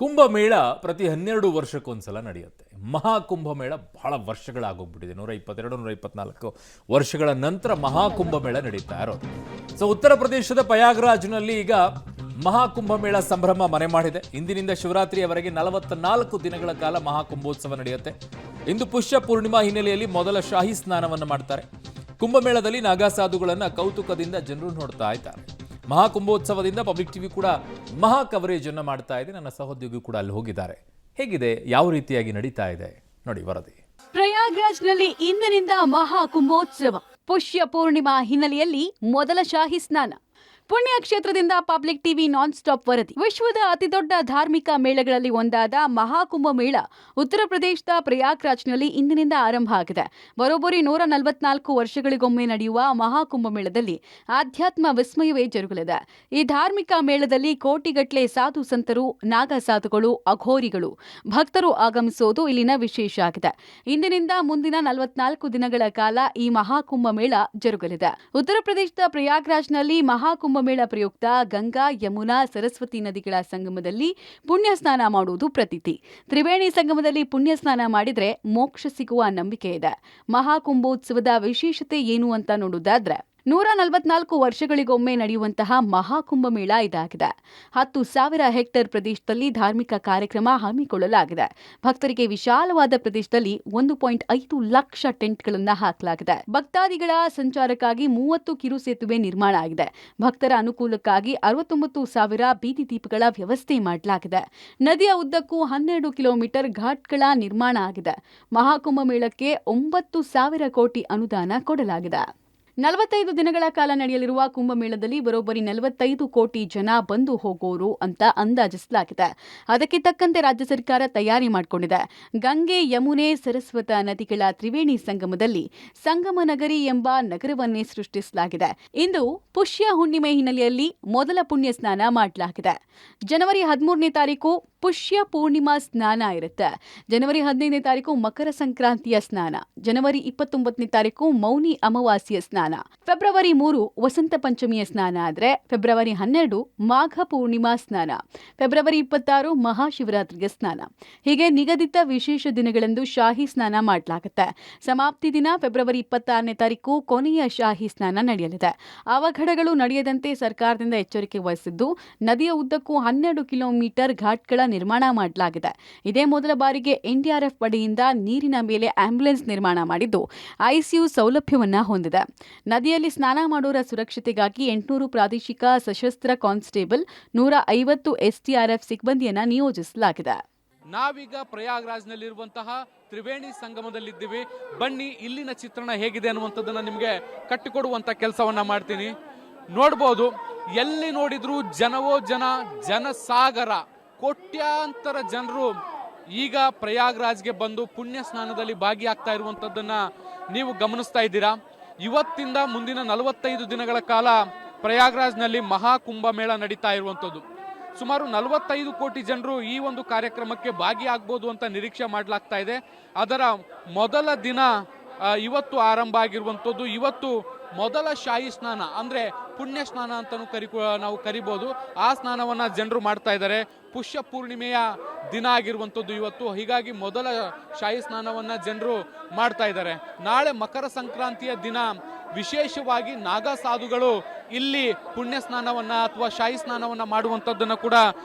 ಕುಂಭಮೇಳ ಪ್ರತಿ 12 ವರ್ಷಕ್ಕೊಂದ್ಸಲ ನಡೆಯುತ್ತೆ. ಮಹಾಕುಂಭಮೇಳ ಬಹಳ ವರ್ಷಗಳಾಗೋಗ್ಬಿಟ್ಟಿದೆ. 122 124 ವರ್ಷಗಳ ನಂತರ ಮಹಾಕುಂಭಮೇಳ ನಡೀತಾ ಇರೋದು. ಸೊ ಉತ್ತರ ಪ್ರದೇಶದ ಪ್ರಯಾಗ್ರಾಜ್ನಲ್ಲಿ ಈಗ ಮಹಾಕುಂಭಮೇಳ ಸಂಭ್ರಮ ಮನೆ ಮಾಡಿದೆ. ಇಂದಿನಿಂದ ಶಿವರಾತ್ರಿಯವರೆಗೆ 44 ದಿನಗಳ ಕಾಲ ಮಹಾಕುಂಭೋತ್ಸವ ನಡೆಯುತ್ತೆ. ಇಂದು ಪುಷ್ಯ ಪೂರ್ಣಿಮಾ ಹಿನ್ನೆಲೆಯಲ್ಲಿ ಮೊದಲ ಶಾಹಿ ಸ್ನಾನವನ್ನು ಮಾಡ್ತಾರೆ. ಕುಂಭಮೇಳದಲ್ಲಿ ನಾಗಾಸಾಧುಗಳನ್ನು ಕೌತುಕದಿಂದ ಜನರು ನೋಡ್ತಾ ಇದ್ದಾರೆ. ಮಹಾಕುಂಭೋತ್ಸವದಿಂದ ಪಬ್ಲಿಕ್ ಟಿವಿ ಕೂಡ ಮಹಾ ಕವರೇಜ್ ಅನ್ನು ಮಾಡ್ತಾ ಇದೆ. ನನ್ನ ಸಹೋದ್ಯೋಗಿ ಕೂಡ ಅಲ್ಲಿ ಹೋಗಿದ್ದಾರೆ. ಹೇಗಿದೆ, ಯಾವ ರೀತಿಯಾಗಿ ನಡೀತಾ ಇದೆ ನೋಡಿ ವರದಿ. ಪ್ರಯಾಗ್ರಾಜ್ನಲ್ಲಿ ಇಂದಿನಿಂದ ಮಹಾಕುಂಭೋತ್ಸವ. ಪುಷ್ಯ ಪೂರ್ಣಿಮಾ ಹಿನ್ನೆಲೆಯಲ್ಲಿ ಮೊದಲ ಶಾಹಿ ಸ್ನಾನ. ಪುಣ್ಯ ಕ್ಷೇತ್ರದಿಂದ ಪಬ್ಲಿಕ್ ಟಿವಿ ನಾನ್ ಸ್ಟಾಪ್ ವರದಿ. ವಿಶ್ವದ ಅತಿದೊಡ್ಡ ಧಾರ್ಮಿಕ ಮೇಳಗಳಲ್ಲಿ ಒಂದಾದ ಮಹಾಕುಂಭ ಮೇಳ ಉತ್ತರ ಪ್ರದೇಶದ ಪ್ರಯಾಗ್ರಾಜ್ನಲ್ಲಿ ಇಂದಿನಿಂದ ಆರಂಭ ಆಗಿದೆ. ಬರೋಬ್ಬರಿ 144 ವರ್ಷಗಳಿಗೊಮ್ಮೆ ನಡೆಯುವ ಮಹಾಕುಂಭ ಮೇಳದಲ್ಲಿ ಆಧ್ಯಾತ್ಮ ವಿಸ್ಮಯವೇ ಜರುಗಲಿದೆ. ಈ ಧಾರ್ಮಿಕ ಮೇಳದಲ್ಲಿ ಕೋಟಿಗಟ್ಟಲೆ ಸಾಧು ಸಂತರು, ನಾಗ ಸಾಧುಗಳು, ಅಘೋರಿಗಳು, ಭಕ್ತರು ಆಗಮಿಸುವುದು ಇಲ್ಲಿನ ವಿಶೇಷ ಆಗಿದೆ. ಇಂದಿನಿಂದ ಮುಂದಿನ 44 ದಿನಗಳ ಕಾಲ ಈ ಮಹಾಕುಂಭ ಮೇಳ ಜರುಗಲಿದೆ. ಉತ್ತರ ಪ್ರದೇಶದ ಪ್ರಯಾಗ್ರಾಜ್ನಲ್ಲಿ ಮಹಾಕುಂಭ ಮೇಳ ಪ್ರಯುಕ್ತ ಗಂಗಾ, ಯಮುನಾ, ಸರಸ್ವತಿ ನದಿಗಳ ಸಂಗಮದಲ್ಲಿ ಪುಣ್ಯ ಸ್ನಾನ ಮಾಡುವುದು ಪ್ರತೀತಿ. ತ್ರಿವೇಣಿ ಸಂಗಮದಲ್ಲಿ ಪುಣ್ಯ ಸ್ನಾನ ಮಾಡಿದ್ರೆ ಮೋಕ್ಷ ಸಿಗುವ ನಂಬಿಕೆ ಇದೆ. ಮಹಾಕುಂಭೋತ್ಸವದ ವಿಶೇಷತೆ ಏನು ಅಂತ ನೋಡುವುದಾದ್ರೆ 144 ವರ್ಷಗಳಿಗೊಮ್ಮೆ ನಡೆಯುವಂತಹ ಮಹಾಕುಂಭ ಮೇಳ ಇದಾಗಿದೆ. 10,000 ಹೆಕ್ಟೇರ್ ಪ್ರದೇಶದಲ್ಲಿ ಧಾರ್ಮಿಕ ಕಾರ್ಯಕ್ರಮ ಹಮ್ಮಿಕೊಳ್ಳಲಾಗಿದೆ. ಭಕ್ತರಿಗೆ ವಿಶಾಲವಾದ ಪ್ರದೇಶದಲ್ಲಿ 1.5 ಲಕ್ಷ ಟೆಂಟ್ಗಳನ್ನು ಹಾಕಲಾಗಿದೆ. ಭಕ್ತಾದಿಗಳ ಸಂಚಾರಕ್ಕಾಗಿ 30 ಕಿರು ಸೇತುವೆ ನಿರ್ಮಾಣ ಆಗಿದೆ. ಭಕ್ತರ ಅನುಕೂಲಕ್ಕಾಗಿ 69,000 ಬೀದಿ ದೀಪಗಳ ವ್ಯವಸ್ಥೆ ಮಾಡಲಾಗಿದೆ. ನದಿಯ ಉದ್ದಕ್ಕೂ 12 ಕಿಲೋಮೀಟರ್ ಘಾಟ್ಗಳ ನಿರ್ಮಾಣ ಆಗಿದೆ. ಮಹಾಕುಂಭ ಮೇಳಕ್ಕೆ 9,000 ಕೋಟಿ ಅನುದಾನ ಕೊಡಲಾಗಿದೆ. 45 ದಿನಗಳ ಕಾಲ ನಡೆಯಲಿರುವ ಕುಂಭಮೇಳದಲ್ಲಿ ಬರೋಬ್ಬರಿ 45 ಕೋಟಿ ಜನ ಬಂದು ಹೋಗೋರು ಅಂತ ಅಂದಾಜಿಸಲಾಗಿದೆ. ಅದಕ್ಕೆ ತಕ್ಕಂತೆ ರಾಜ್ಯ ಸರ್ಕಾರ ತಯಾರಿ ಮಾಡಿಕೊಂಡಿದೆ. ಗಂಗೆ, ಯಮುನೆ, ಸರಸ್ವತ ನದಿಗಳ ತ್ರಿವೇಣಿ ಸಂಗಮದಲ್ಲಿ ಸಂಗಮ ನಗರಿ ಎಂಬ ನಗರವನ್ನೇ ಸೃಷ್ಟಿಸಲಾಗಿದೆ. ಇಂದು ಪುಷ್ಯ ಹುಣ್ಣಿಮೆ ಹಿನ್ನೆಲೆಯಲ್ಲಿ ಮೊದಲ ಪುಣ್ಯ ಸ್ನಾನ ಮಾಡಲಾಗಿದೆ. ಜನವರಿ 13ನೇ ತಾರೀಕು ಪುಷ್ಯ ಪೂರ್ಣಿಮಾ ಸ್ನಾನ ಇರುತ್ತೆ. ಜನವರಿ 15ನೇ ತಾರೀಕು ಮಕರ ಸಂಕ್ರಾಂತಿಯ ಸ್ನಾನ. ಜನವರಿ 29ನೇ ತಾರೀಕು ಮೌನಿ ಅಮಾವಾಸ್ಯೆಯ ಸ್ನಾನ. ಫೆಬ್ರವರಿ 3 ವಸಂತ ಪಂಚಮಿಯ ಸ್ನಾನ ಆದ್ರೆ ಫೆಬ್ರವರಿ 12 ಮಾಘ ಪೂರ್ಣಿಮಾ ಸ್ನಾನ. ಫೆಬ್ರವರಿ 26 ಮಹಾಶಿವರಾತ್ರಿಯ ಸ್ನಾನ. ಹೀಗೆ ನಿಗದಿತ ವಿಶೇಷ ದಿನಗಳಂದು ಶಾಹಿ ಸ್ನಾನ ಮಾಡಲಾಗುತ್ತೆ. ಸಮಾಪ್ತಿ ದಿನ ಫೆಬ್ರವರಿ 26ನೇ ತಾರೀಕು ಕೊನೆಯ ಶಾಹಿ ಸ್ನಾನ ನಡೆಯಲಿದೆ. ಅವಘಡಗಳು ನಡೆಯದಂತೆ ಸರ್ಕಾರದಿಂದ ಎಚ್ಚರಿಕೆ ವಹಿಸಿದ್ದು ನದಿಯ ಉದ್ದಕ್ಕೂ 12 ಕಿಲೋಮೀಟರ್ ಘಾಟ್ಗಳ ನಿರ್ಮಾಣ ಮಾಡಲಾಗಿದೆ. ಇದೇ ಮೊದಲ ಬಾರಿಗೆ ಎನ್ಡಿಆರ್ಎಫ್ ಪಡೆಯಿಂದ ನೀರಿನ ಮೇಲೆ ಆಂಬ್ಯುಲೆನ್ಸ್ ನಿರ್ಮಾಣ ಮಾಡಿದ್ದು ಐಸಿಯು ಸೌಲಭ್ಯವನ್ನ ಹೊಂದಿದೆ. ನದಿಯಲ್ಲಿ ಸ್ನಾನ ಮಾಡೋರ ಸುರಕ್ಷತೆಗಾಗಿ 800 ಪ್ರಾದೇಶಿಕ ಸಶಸ್ತ್ರ ಕಾನ್ಸ್ಟೇಬಲ್, 150 ಎಸ್ಡಿಆರ್ಎಫ್ ಸಿಬ್ಬಂದಿಯನ್ನ ನಿಯೋಜಿಸಲಾಗಿದೆ. ನಾವೀಗ ಪ್ರಯಾಗ್ರಾಜ್ನಲ್ಲಿರುವಂತಹ ತ್ರಿವೇಣಿ ಸಂಗಮದಲ್ಲಿದ್ದೀವಿ. ಬನ್ನಿ, ಇಲ್ಲಿನ ಚಿತ್ರಣ ಹೇಗಿದೆ ಅನ್ನುವಂಥದ್ದನ್ನ ನಿಮಗೆ ಕಟ್ಟಿಕೊಡುವಂತ ಕೆಲಸವನ್ನ ಮಾಡ್ತೀನಿ. ನೋಡ್ಬೋದು, ಎಲ್ಲಿ ನೋಡಿದ್ರು ಜನವೋ ಜನಸಾಗರ. ಕೋಟ್ಯಾಂತರ ಜನರು ಈಗ ಪ್ರಯಾಗ್ರಾಜ್ಗೆ ಬಂದು ಪುಣ್ಯ ಸ್ನಾನದಲ್ಲಿ ಭಾಗಿಯಾಗ್ತಾ ಇರುವಂಥದ್ದನ್ನ ನೀವು ಗಮನಿಸ್ತಾ ಇದ್ದೀರಾ. ಇವತ್ತಿಂದ ಮುಂದಿನ 45 ದಿನಗಳ ಕಾಲ ಪ್ರಯಾಗ್ರಾಜ್ನಲ್ಲಿ ಮಹಾಕುಂಭ ಮೇಳ ನಡೀತಾ ಇರುವಂಥದ್ದು. ಸುಮಾರು 45 ಕೋಟಿ ಜನರು ಈ ಒಂದು ಕಾರ್ಯಕ್ರಮಕ್ಕೆ ಭಾಗಿಯಾಗಬಹುದು ಅಂತ ನಿರೀಕ್ಷೆ ಮಾಡಲಾಗ್ತಾ ಇದೆ. ಅದರ ಮೊದಲ ದಿನ ಇವತ್ತು ಆರಂಭ ಆಗಿರುವಂಥದ್ದು. ಇವತ್ತು ಮೊದಲ ಶಾಹಿ ಸ್ನಾನ ಅಂದ್ರೆ ಪುಣ್ಯ ಸ್ನಾನ ಅಂತಾನು ನಾವು ಕರಿಬಹುದು. ಆ ಸ್ನಾನವನ್ನ ಜನರು ಮಾಡ್ತಾ ಇದ್ದಾರೆ. ಪುಷ್ಯ ಪೂರ್ಣಿಮೆಯ ದಿನ ಆಗಿರುವಂಥದ್ದು ಇವತ್ತು. ಹೀಗಾಗಿ ಮೊದಲ ಶಾಹಿ ಸ್ನಾನವನ್ನ ಜನರು ಮಾಡ್ತಾ ಇದ್ದಾರೆ. ನಾಳೆ ಮಕರ ಸಂಕ್ರಾಂತಿಯ ದಿನ ವಿಶೇಷವಾಗಿ ನಾಗಾ ಸಾಧುಗಳು ಇಲ್ಲಿ ಪುಣ್ಯ ಸ್ನಾನವನ್ನ ಅಥವಾ ಶಾಹಿ ಸ್ನಾನವನ್ನ ಮಾಡುವಂಥದ್ದನ್ನು ಕೂಡ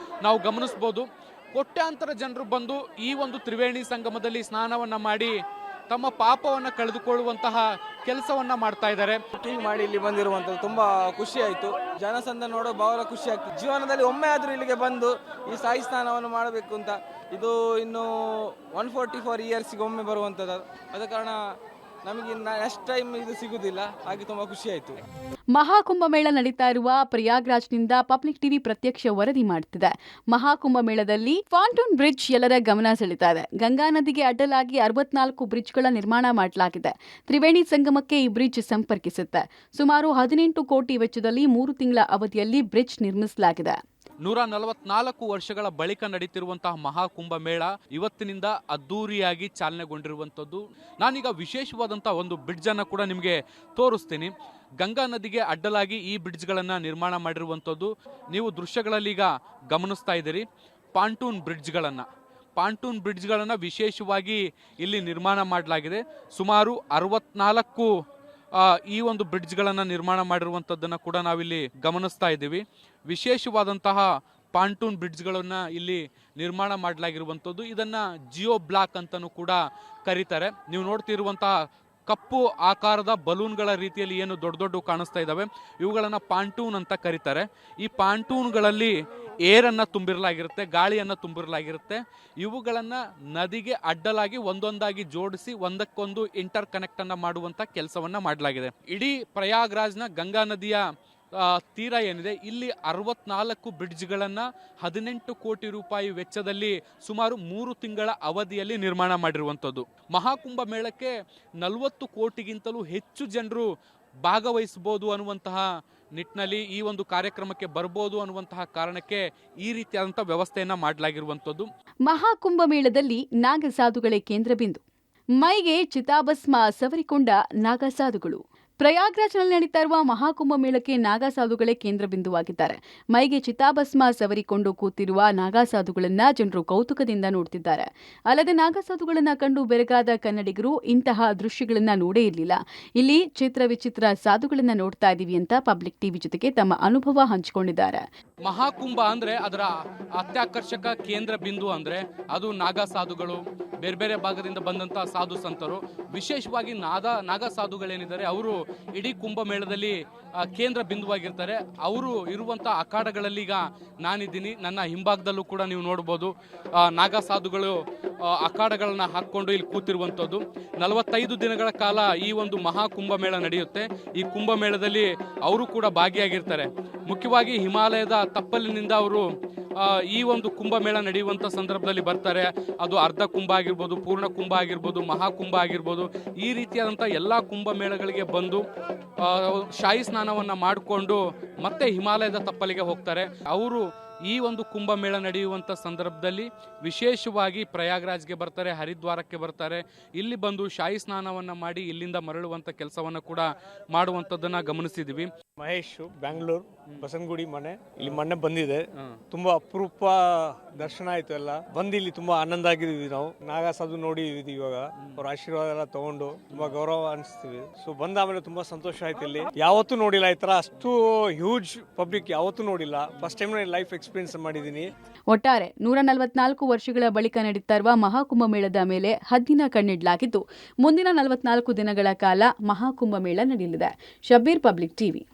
ನಾವು ಗಮನಿಸಬಹುದು. ಕೋಟ್ಯಾಂತರ ಜನರು ಬಂದು ಈ ಒಂದು ತ್ರಿವೇಣಿ ಸಂಗಮದಲ್ಲಿ ಸ್ನಾನವನ್ನ ಮಾಡಿ ತಮ್ಮ ಪಾಪವನ್ನು ಕಳೆದುಕೊಳ್ಳುವಂತಹ ಕೆಲಸವನ್ನ ಮಾಡ್ತಾ ಇದ್ದಾರೆ. ಶೂಟಿಂಗ್ ಮಾಡಿ ಇಲ್ಲಿ ಬಂದಿರುವಂಥದ್ದು ತುಂಬಾ ಖುಷಿ ಆಯಿತು. ಜನಸಂದ ನೋಡೋ ಬಹಳ ಖುಷಿ ಆಗ್ತದೆ. ಜೀವನದಲ್ಲಿ ಒಮ್ಮೆ ಆದರೂ ಇಲ್ಲಿಗೆ ಬಂದು ಈ ಶಾಹಿ ಸ್ನಾನವನ್ನು ಮಾಡಬೇಕು ಅಂತ. ಇದು ಇನ್ನು 144 ಇಯರ್ಸ್ಗೆ ಒಮ್ಮೆ ಬರುವಂಥದ್ದು. ಆದ ಕಾರಣ ನಮಗೆ ನೆಕ್ಸ್ಟ್ ಟೈಮ್ ಇದು ಸಿಗುದಿಲ್ಲ. ಹಾಗೆ ತುಂಬಾ ಖುಷಿ ಆಯಿತು. ಮಹಾಕುಂಭ ಮೇಳ ನಡೀತಾ ಇರುವ ಪ್ರಯಾಗ್ರಾಜ್ನಿಂದ ಪಬ್ಲಿಕ್ ಟಿವಿ ಪ್ರತ್ಯಕ್ಷ ವರದಿ ಮಾಡುತ್ತಿದೆ. ಮಹಾಕುಂಭ ಮೇಳದಲ್ಲಿ ಫಾಂಟೂನ್ ಬ್ರಿಡ್ಜ್ ಎಲ್ಲರ ಗಮನ ಸೆಳೀತಾ ಇದೆ. ಗಂಗಾ ನದಿಗೆ ಅಡ್ಡಲಾಗಿ 64 ಬ್ರಿಡ್ಜ್ಗಳ ನಿರ್ಮಾಣ ಮಾಡಲಾಗಿದೆ. ತ್ರಿವೇಣಿ ಸಂಗಮಕ್ಕೆ ಈ ಬ್ರಿಡ್ಜ್ ಸಂಪರ್ಕಿಸುತ್ತೆ. ಸುಮಾರು 18 ಕೋಟಿ ವೆಚ್ಚದಲ್ಲಿ 3 ತಿಂಗಳ ಅವಧಿಯಲ್ಲಿ ಬ್ರಿಡ್ಜ್ ನಿರ್ಮಿಸಲಾಗಿದೆ. 144 ವರ್ಷಗಳ ಬಳಿಕ ನಡೀತಿರುವಂತಹ ಮಹಾಕುಂಭ ಮೇಳ ಇವತ್ತಿನಿಂದ ಅದ್ದೂರಿಯಾಗಿ ಚಾಲನೆಗೊಂಡಿರುವಂಥದ್ದು. ನಾನೀಗ ವಿಶೇಷವಾದಂತಹ ಒಂದು ಬ್ರಿಡ್ಜ್ ಅನ್ನು ಕೂಡ ನಿಮಗೆ ತೋರಿಸ್ತೀನಿ. ಗಂಗಾ ನದಿಗೆ ಅಡ್ಡಲಾಗಿ ಈ ಬ್ರಿಡ್ಜ್ಗಳನ್ನು ನಿರ್ಮಾಣ ಮಾಡಿರುವಂಥದ್ದು ನೀವು ದೃಶ್ಯಗಳಲ್ಲಿ ಈಗ ಗಮನಿಸ್ತಾ ಇದ್ದೀರಿ. ಪಾಂಟೂನ್ ಬ್ರಿಡ್ಜ್ಗಳನ್ನು ವಿಶೇಷವಾಗಿ ಇಲ್ಲಿ ನಿರ್ಮಾಣ ಮಾಡಲಾಗಿದೆ. ಸುಮಾರು 64 ಈ ಒಂದು ಬ್ರಿಡ್ಜ್ಗಳನ್ನು ನಿರ್ಮಾಣ ಮಾಡಿರುವಂಥದ್ದನ್ನು ಕೂಡ ನಾವಿಲ್ಲಿ ಗಮನಿಸ್ತಾ ಇದ್ದೀವಿ. ವಿಶೇಷವಾದಂತಹ ಪಾಂಟೂನ್ ಬ್ರಿಡ್ಜ್ಗಳನ್ನು ಇಲ್ಲಿ ನಿರ್ಮಾಣ ಮಾಡಲಾಗಿರುವಂಥದ್ದು. ಇದನ್ನು ಜಿಯೋ ಬ್ಲಾಕ್ ಅಂತಲೂ ಕೂಡ ಕರೀತಾರೆ. ನೀವು ನೋಡ್ತಿರುವಂತಹ ಕಪ್ಪು ಆಕಾರದ ಬಲೂನ್ಗಳ ರೀತಿಯಲ್ಲಿ ಏನು ದೊಡ್ಡ ದೊಡ್ಡ ಕಾಣಿಸ್ತಾ ಇದ್ದಾವೆ, ಇವುಗಳನ್ನು ಪಾಂಟೂನ್ ಅಂತ ಕರೀತಾರೆ. ಈ ಪಾಂಟೂನ್ಗಳಲ್ಲಿ ಏರನ್ನು ತುಂಬಿರಲಾಗಿರುತ್ತೆ, ಗಾಳಿಯನ್ನು ತುಂಬಿರಲಾಗಿರುತ್ತೆ. ಇವುಗಳನ್ನು ನದಿಗೆ ಅಡ್ಡಲಾಗಿ ಒಂದೊಂದಾಗಿ ಜೋಡಿಸಿ ಒಂದಕ್ಕೊಂದು ಇಂಟರ್ ಕನೆಕ್ಟನ್ನು ಮಾಡುವಂಥ ಕೆಲಸವನ್ನು ಮಾಡಲಾಗಿದೆ. ಇಡೀ ಪ್ರಯಾಗ್ರಾಜ್ನ ಗಂಗಾ ನದಿಯ ತೀರ ಏನಿದೆ, ಇಲ್ಲಿ 64 ಬ್ರಿಡ್ಜ್ಗಳನ್ನು 18 ಕೋಟಿ ರೂಪಾಯಿ ವೆಚ್ಚದಲ್ಲಿ ಸುಮಾರು 3 ತಿಂಗಳ ಅವಧಿಯಲ್ಲಿ ನಿರ್ಮಾಣ ಮಾಡಿರುವಂಥದ್ದು. ಮಹಾಕುಂಭ ಮೇಳಕ್ಕೆ 40 ಕೋಟಿಗಿಂತಲೂ ಹೆಚ್ಚು ಜನರು ಭಾಗವಹಿಸಬಹುದು ಅನ್ನುವಂತಹ ನಿಟ್ಟಿನಲ್ಲಿ ಈ ಒಂದು ಕಾರ್ಯಕ್ರಮಕ್ಕೆ ಬರ್ಬೋದು ಅನ್ನುವಂತಹ ಕಾರಣಕ್ಕೆ ಈ ರೀತಿಯಾದಂಥ ವ್ಯವಸ್ಥೆಯನ್ನು ಮಾಡಲಾಗಿರುವಂಥದ್ದು. ಮಹಾಕುಂಭ ಮೇಳದಲ್ಲಿ ನಾಗಸಾಧುಗಳೇ ಕೇಂದ್ರಬಿಂದು. ಮೈಗೆ ಚಿತಾಭಸ್ಮ ಸವರಿಕೊಂಡ ನಾಗಸಾಧುಗಳು. ಪ್ರಯಾಗ್ರಾಜ್ನಲ್ಲಿ ನಡೀತಾ ಇರುವ ಮಹಾಕುಂಭ ಮೇಳಕ್ಕೆ ನಾಗಸಾಧುಗಳೇ ಕೇಂದ್ರ ಬಿಂದುವಾಗಿದ್ದಾರೆ. ಮೈಗೆ ಚಿತಾಭಸ್ಮ ಸವರಿಕೊಂಡು ಕೂತಿರುವ ನಾಗಸಾಧುಗಳನ್ನ ಜನರು ಕೌತುಕದಿಂದ ನೋಡ್ತಿದ್ದಾರೆ. ಅಲ್ಲದೆ ನಾಗಸಾಧುಗಳನ್ನ ಕಂಡು ಬೆರಗಾದ ಕನ್ನಡಿಗರು ಇಂತಹ ದೃಶ್ಯಗಳನ್ನ ನೋಡೇ ಇರಲಿಲ್ಲ. ಇಲ್ಲಿ ಚಿತ್ರ ವಿಚಿತ್ರ ಸಾಧುಗಳನ್ನ ನೋಡ್ತಾ ಇದೀವಿ ಅಂತ ಪಬ್ಲಿಕ್ ಟಿವಿ ಜೊತೆಗೆ ತಮ್ಮ ಅನುಭವ ಹಂಚಿಕೊಂಡಿದ್ದಾರೆ. ಮಹಾಕುಂಭ ಅಂದ್ರೆ ಅದರ ಅತ್ಯಾಕರ್ಷಕ ಕೇಂದ್ರ ಬಿಂದು ಅಂದ್ರೆ ಅದು ನಾಗಸಾಧುಗಳು, ಬೇರೆ ಬೇರೆ ಭಾಗದಿಂದ ಬಂದಂತಹ ಸಾಧು ಸಂತರು. ವಿಶೇಷವಾಗಿ ನಾಗಸಾಧುಗಳೇನಿದ್ದಾರೆ ಅವರು ಇಡೀ ಕುಂಭಮೇಳದಲ್ಲಿ ಕೇಂದ್ರ ಬಿಂದುವಾಗಿರ್ತಾರೆ. ಅವರು ಇರುವಂಥ ಅಖಾಡಗಳಲ್ಲಿ ಈಗ ನಾನಿದ್ದೀನಿ. ನನ್ನ ಹಿಂಭಾಗದಲ್ಲೂ ಕೂಡ ನೀವು ನೋಡ್ಬೋದು ನಾಗಸಾಧುಗಳು ಅಖಾಡಗಳನ್ನ ಹಾಕ್ಕೊಂಡು ಇಲ್ಲಿ ಕೂತಿರುವಂಥದ್ದು. 45 ದಿನಗಳ ಕಾಲ ಈ ಒಂದು ಮಹಾಕುಂಭಮೇಳ ನಡೆಯುತ್ತೆ. ಈ ಕುಂಭಮೇಳದಲ್ಲಿ ಅವರು ಕೂಡ ಭಾಗಿಯಾಗಿರ್ತಾರೆ. ಮುಖ್ಯವಾಗಿ ಹಿಮಾಲಯದ ತಪ್ಪಲಿನಿಂದ ಅವರು ಈ ಒಂದು ಕುಂಭಮೇಳ ನಡೆಯುವಂಥ ಸಂದರ್ಭದಲ್ಲಿ ಬರ್ತಾರೆ. ಅದು ಅರ್ಧ ಕುಂಭ ಆಗಿರ್ಬೋದು, ಪೂರ್ಣ ಕುಂಭ ಆಗಿರ್ಬೋದು, ಮಹಾಕುಂಭ ಆಗಿರ್ಬೋದು, ಈ ರೀತಿಯಾದಂಥ ಎಲ್ಲ ಕುಂಭಮೇಳಗಳಿಗೆ ಬಂದು ಶಾಹಿ ಸ್ನಾನವನ್ನು ಮಾಡಿಕೊಂಡು ಮತ್ತೆ ಹಿಮಾಲಯದ ತಪ್ಪಲಿಗೆ ಹೋಗ್ತಾರೆ. ಅವರು ಈ ಒಂದು ಕುಂಭಮೇಳ ನಡೆಯುವಂಥ ಸಂದರ್ಭದಲ್ಲಿ ವಿಶೇಷವಾಗಿ ಪ್ರಯಾಗ್ರಾಜ್ಗೆ ಬರ್ತಾರೆ, ಹರಿದ್ವಾರಕ್ಕೆ ಬರ್ತಾರೆ. ಇಲ್ಲಿ ಬಂದು ಶಾಹಿ ಸ್ನಾನವನ್ನು ಮಾಡಿ ಇಲ್ಲಿಂದ ಮರಳುವಂಥ ಕೆಲಸವನ್ನು ಕೂಡ ಮಾಡುವಂಥದ್ದನ್ನು ಗಮನಿಸಿದ್ವಿ. ಮಹೇಶ್, ಬ್ಯಾಂಗ್ಳೂರ್ ಬಸವನಗುಡಿ ಮನೆ. ಇಲ್ಲಿ ಮೊನ್ನೆ ಬಂದಿದೆ, ತುಂಬಾ ಅಪರೂಪ ದರ್ಶನ ಆಯ್ತು. ಎಲ್ಲ ಬಂದು ಇಲ್ಲಿ ತುಂಬಾ ಆನಂದ ಆಗಿದ್ದೀವಿ. ನಾವು ನಾಗಸಾಧು ನೋಡಿದೀವಿ. ಇವಾಗ ಅವ್ರ ಆಶೀರ್ವಾದ ಎಲ್ಲ ತಗೊಂಡು ತುಂಬಾ ಗೌರವ ಅನಿಸ್ತೀವಿ. ಸೊ ಬಂದ ಆಮೇಲೆ ತುಂಬಾ ಸಂತೋಷ ಆಯ್ತು. ಇಲ್ಲಿ ಯಾವತ್ತೂ ನೋಡಿಲ್ಲ ಈ ತರ ಅಷ್ಟು ಹ್ಯೂಜ್ ಪಬ್ಲಿಕ್, ಯಾವತ್ತೂ ನೋಡಿಲ್ಲ. ಫಸ್ಟ್ ಟೈಮ್ ಲೈಫ್ ಎಕ್ಸ್ಪೀರಿಯನ್ಸ್ ಮಾಡಿದ್ದೀನಿ. ಒಟ್ಟಾರೆ 144 ವರ್ಷಗಳ ಬಳಿಕ ನಡೀತಾ ಇರುವ ಮಹಾಕುಂಭ ಮೇಳದ ಮೇಲೆ ಹದ್ದಿನ ಕಣ್ಣಿಡಲಾಗಿದ್ದು ಮುಂದಿನ 44 ದಿನಗಳ ಕಾಲ ಮಹಾಕುಂಭ ಮೇಳ ನಡೆಯಲಿದೆ. Shabbir, public TV.